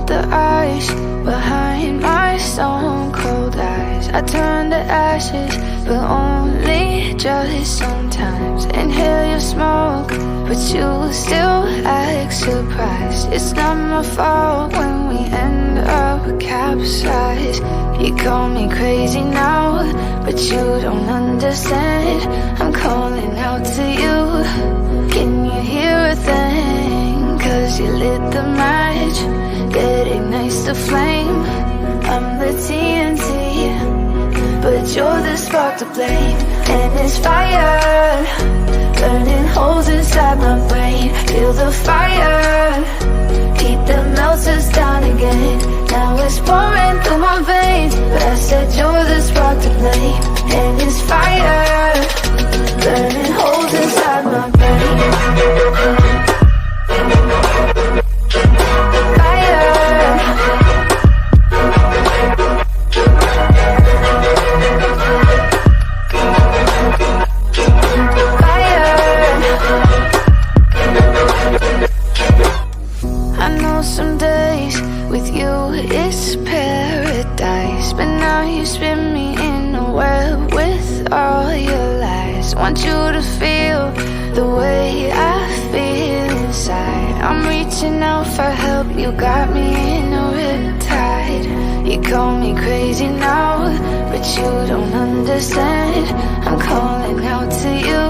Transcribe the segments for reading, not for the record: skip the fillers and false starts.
melt the ice behind my stone cold eyes. I turn to ashes, but only just sometimes. Inhale your smoke, but you still act surprised. It's not my fault when we end up capsized. You call me crazy now, but you don't understand. I'm calling out to you. Can you hear a thing? 'Cause you lit the match that ignites the flame. I'm the TNT, but you're the spark to blame. And it's fire, burning holes inside my brain. Feel the fire, keep the melters down again. Now it's pouring through my veins, but I said you're the spark to blame. And it's fire, burning holes inside my brain. Some days with you it's paradise, but now you spin me in a web with all your lies. Want you to feel the way I feel inside. I'm reaching out for help, you got me in a riptide. You call me crazy now, but you don't understand. I'm calling out to you.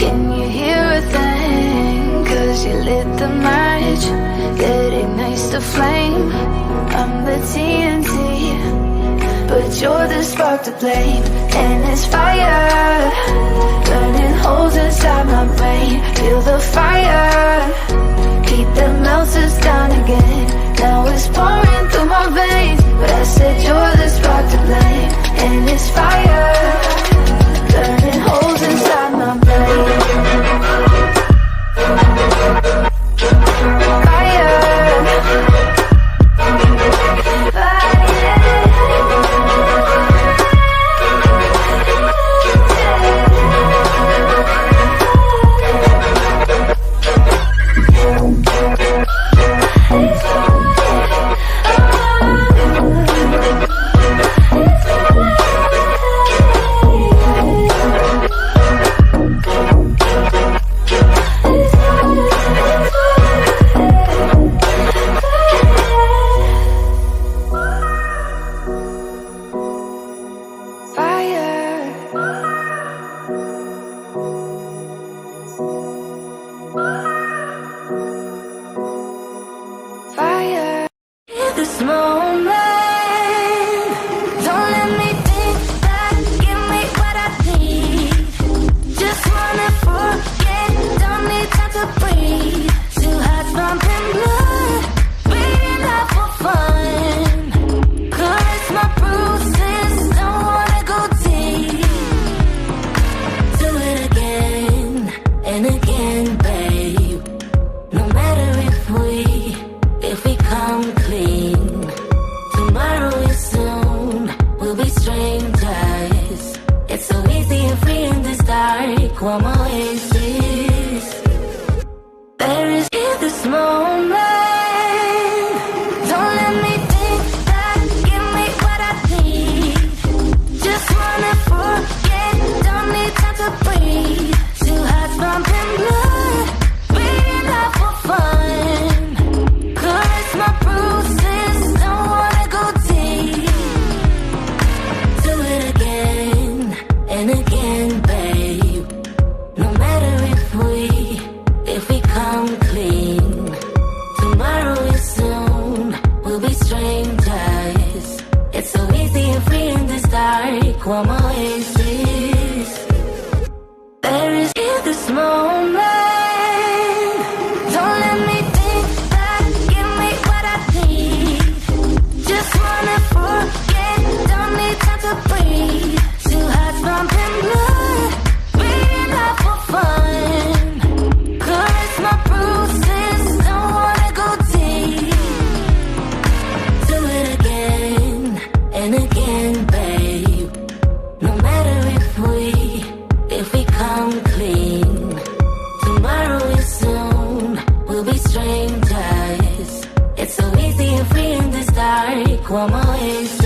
Can you hear a thing? 'Cause you lit the match that ignites the flame. I'm the TNT, but you're the spark to blame. And it's fire, burning holes inside my brain. Feel the fire, keep the melters down again. Now it's pouring through my veins, but I said you're the spark to blame. And it's fire, burning holes inside my brain. Kwa mawenzi